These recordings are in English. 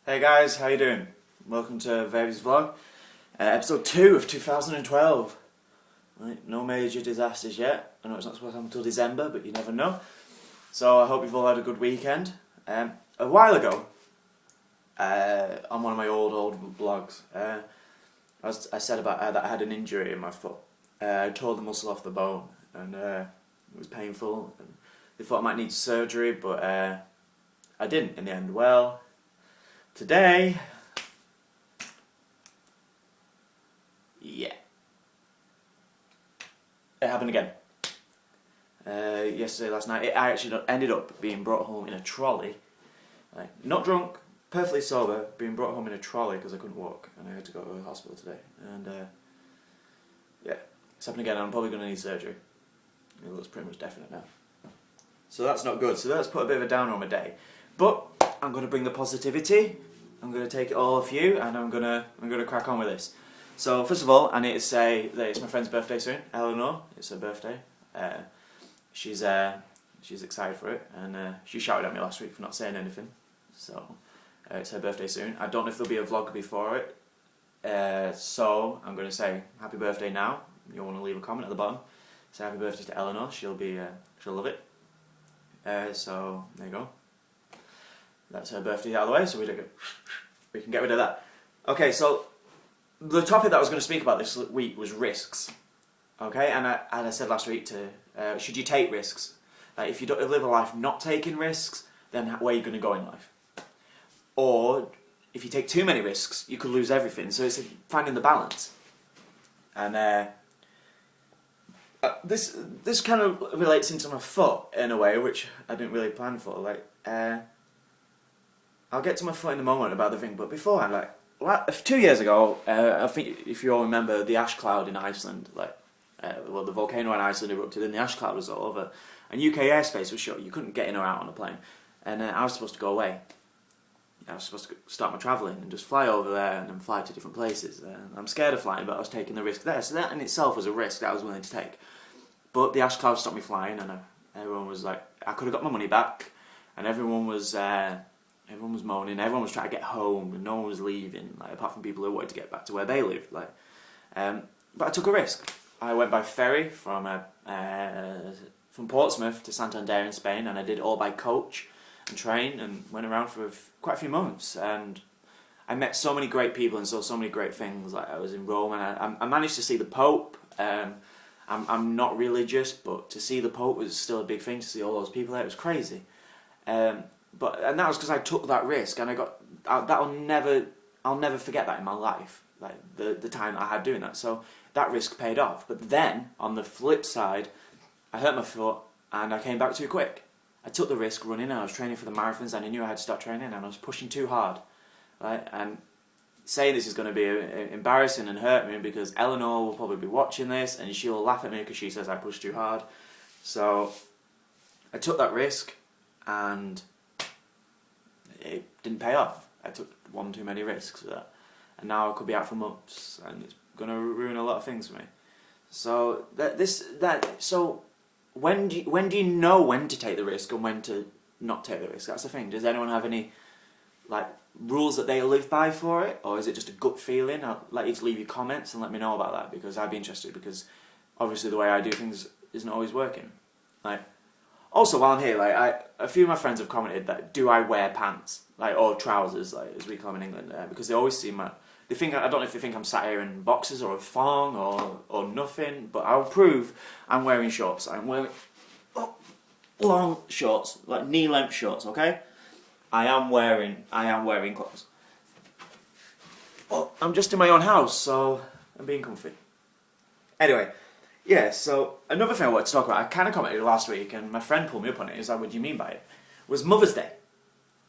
Hey guys, how you doing? Welcome to Vareys vlog, episode 2 of 2012. Right, no major disasters yet. I know it's not supposed to happen until December, but you never know. So I hope you've all had a good weekend. A while ago, on one of my old vlogs, I said about that I had an injury in my foot. I tore the muscle off the bone, and it was painful. And they thought I might need surgery, but I didn't in the end. Well, today, yeah, it happened again. Yesterday, last night, I actually ended up being brought home in a trolley. Not drunk, perfectly sober, being brought home in a trolley because I couldn't walk and I had to go to the hospital today. And yeah, it's happened again. I'm probably going to need surgery. It looks pretty much definite now. So that's not good. So that's put a bit of a downer on my day. But I'm going to bring the positivity. I'm going to take it all off you, and I'm going to crack on with this. So first of all, I need to say that it's my friend's birthday soon, Eleanor. It's her birthday. She's excited for it, and she shouted at me last week for not saying anything. So it's her birthday soon. I don't know if there'll be a vlog before it. So I'm going to say happy birthday now. You'll want to leave a comment at the bottom. Say happy birthday to Eleanor. She'll love it. So there you go. That's her birthday out of the way, so we can get rid of that. Okay, so the topic that I was going to speak about this week was risks. Okay, and I said last week should you take risks? If you don't live a life not taking risks, then where are you going to go in life? Or if you take too many risks, you could lose everything. So it's finding the balance. And this kind of relates into my foot in a way, which I didn't really plan for. I'll get to my foot in a moment about the thing, but beforehand, 2 years ago, I think if you all remember the ash cloud in Iceland, the volcano in Iceland erupted and the ash cloud was all over, and UK airspace was shut. You couldn't get in or out on a plane, and I was supposed to go away. I was supposed to start my travelling and just fly over there and then fly to different places. I'm scared of flying, but I was taking the risk there, so that in itself was a risk that I was willing to take. But the ash cloud stopped me flying, and everyone was like, I could have got my money back, and everyone was moaning, everyone was trying to get home, and no one was leaving, apart from people who wanted to get back to where they lived. But I took a risk. I went by ferry from Portsmouth to Santander in Spain, and I did it all by coach and train, and went around for quite a few months. And I met so many great people and saw so many great things. I was in Rome, and I managed to see the Pope. I'm not religious, but to see the Pope was still a big thing. To see all those people there, it was crazy. And that was because I took that risk, and I'll never forget that in my life. The time I had doing that. So that risk paid off. But then on the flip side, I hurt my foot, and I came back too quick. I took the risk running, and I was training for the marathons, and I knew I had to start training, and I was pushing too hard. And saying this is going to be embarrassing and hurt me because Eleanor will probably be watching this, and she'll laugh at me because she says I pushed too hard. So I took that risk, and it didn't pay off. I took one too many risks for that, and now I could be out for months, and it's going to ruin a lot of things for me. So so when do you know when to take the risk and when to not take the risk? That's the thing. Does anyone have any rules that they live by for it, or is it just a gut feeling? I'd like you to leave your comments and let me know about that, because I'd be interested, because obviously the way I do things isn't always working. Also, while I'm here, a few of my friends have commented that do I wear pants, or trousers, as we call them in England, because they always seem they think, I don't know if they think I'm sat here in boxers or a thong or nothing, but I'll prove I'm wearing shorts. I'm wearing long shorts, knee-length shorts. Okay, I am wearing clothes. Well, I'm just in my own house, so I'm being comfy. Anyway. Yeah, so another thing I wanted to talk about, I kind of commented last week, and my friend pulled me up on it. He's like, what do you mean by it? Was Mother's Day.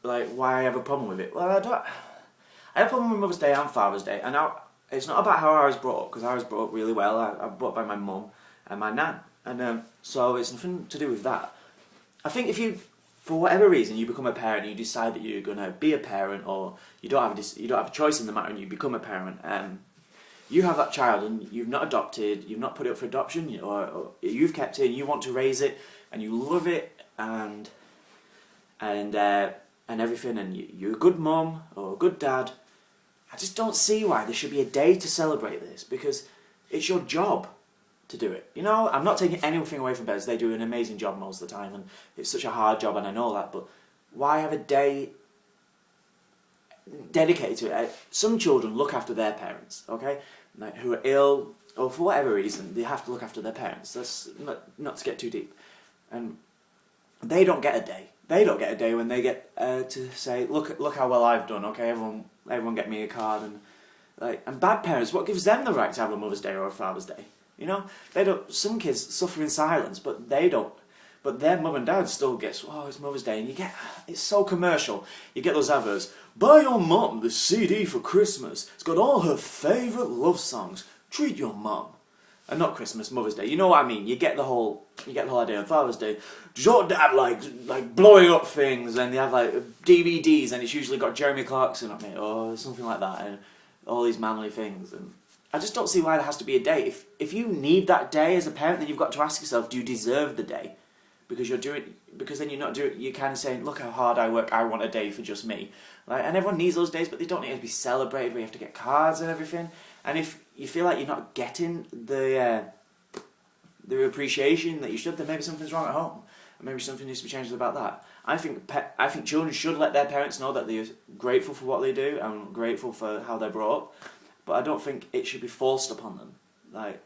Why I have a problem with it? Well, I have a problem with Mother's Day and Father's Day, and it's not about how I was brought up, because I was brought up really well. I was brought up by my mum and my nan, and so it's nothing to do with that. I think if you, for whatever reason, you become a parent, and you decide that you're going to be a parent, or you don't have a choice in the matter, and you become a parent, you have that child, and you've not adopted, you've not put it up for adoption, or you've kept it, and you want to raise it, and you love it, and and everything, and you're a good mum or a good dad, I just don't see why there should be a day to celebrate this, because it's your job to do it. You know, I'm not taking anything away from parents. They do an amazing job most of the time, and it's such a hard job, and I know that, but why have a day dedicated to it? Some children look after their parents, okay, like, who are ill, or for whatever reason, they have to look after their parents. That's not to get too deep. And they don't get a day. They don't get a day when they get to say, look how well I've done, okay, everyone get me a card, and bad parents, what gives them the right to have a Mother's Day or a Father's Day? You know, they don't. Some kids suffer in silence, but they don't. But their mum and dad still gets, oh, it's Mother's Day, and it's so commercial. You get those adverts, buy your mum the CD for Christmas. It's got all her favourite love songs. Treat your mum. And not Christmas, Mother's Day. You know what I mean? You get the whole idea on Father's Day. Does your dad like blowing up things, and they have like DVDs, and it's usually got Jeremy Clarkson on it or something like that, and all these manly things. And I just don't see why there has to be a day. If you need that day as a parent, then you've got to ask yourself, do you deserve the day? Because then you're not doing. You're kind of saying, look how hard I work. I want a day for just me. Right? And everyone needs those days, but they don't need to be celebrated. Where you have to get cards and everything. And if you feel like you're not getting the appreciation that you should, then maybe something's wrong at home, and maybe something needs to be changed about that. I think children should let their parents know that they're grateful for what they do and grateful for how they're brought up, but I don't think it should be forced upon them.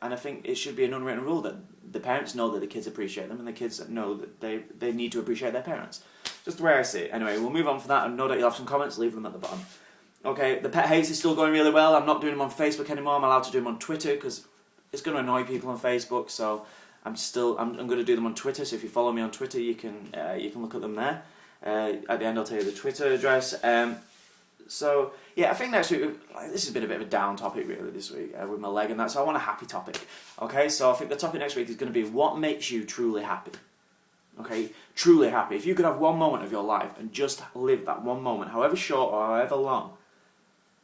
And I think it should be an unwritten rule that the parents know that the kids appreciate them, and the kids know that they need to appreciate their parents. Just the way I see it. Anyway, we'll move on from that, and no doubt you'll have some comments. Leave them at the bottom. Okay, the pet hates is still going really well. I'm not doing them on Facebook anymore. I'm allowed to do them on Twitter because it's going to annoy people on Facebook. So I'm going to do them on Twitter. So if you follow me on Twitter, you can look at them there. At the end, I'll tell you the Twitter address. So yeah, I think next week this has been a bit of a down topic really this week with my leg and that. So I want a happy topic. Okay, so I think the topic next week is going to be what makes you truly happy. Okay, truly happy. If you could have one moment of your life and just live that one moment, however short or however long.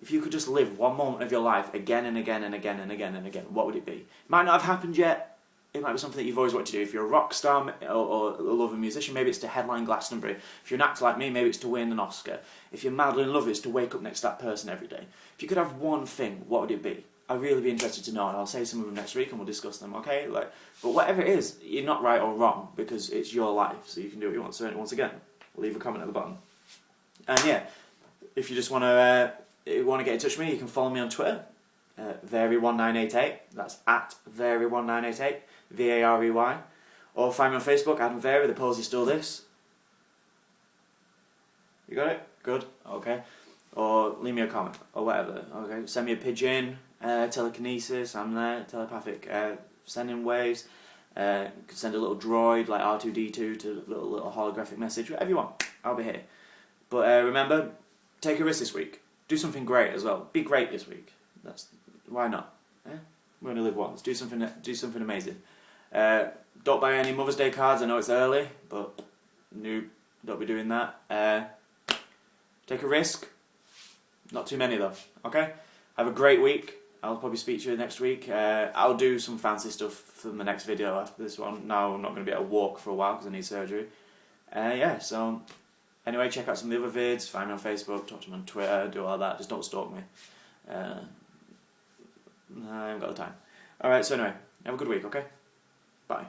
If you could just live one moment of your life again and again and again and again and again, what would it be? It might not have happened yet. It might be something that you've always wanted to do. If you're a rock star or a lover musician, maybe it's to headline Glastonbury. If you're an actor like me, maybe it's to win an Oscar. If you're madly in love, it's to wake up next to that person every day. If you could have one thing, what would it be? I'd really be interested to know, and I'll say some of them next week and we'll discuss them, okay? But whatever it is, you're not right or wrong because it's your life, so you can do what you want. So once again, leave a comment at the bottom. And yeah, if you just want to get in touch with me, you can follow me on Twitter, Varey1988. That's at Varey1988, Varey. Or find me on Facebook, Adam Varey. The pose is still this. You got it? Good. Okay. Or leave me a comment or whatever. Okay. Send me a pigeon, telekinesis. I'm there. Telepathic. Sending waves. You could send a little droid like R2D2 to a little holographic message. Whatever you want. I'll be here. But remember, take a risk this week. Do something great as well. Be great this week. Why not? We only live once. Do something amazing. Don't buy any Mother's Day cards. I know it's early, but nope, don't be doing that. Take a risk. Not too many though. Okay. Have a great week. I'll probably speak to you next week. I'll do some fancy stuff from the next video after this one. Now I'm not going to be able to walk for a while because I need surgery. Yeah. So. Anyway, check out some of the other vids, find me on Facebook, talk to me on Twitter, do all that, just don't stalk me. I haven't got the time. Alright, so anyway, have a good week, okay? Bye.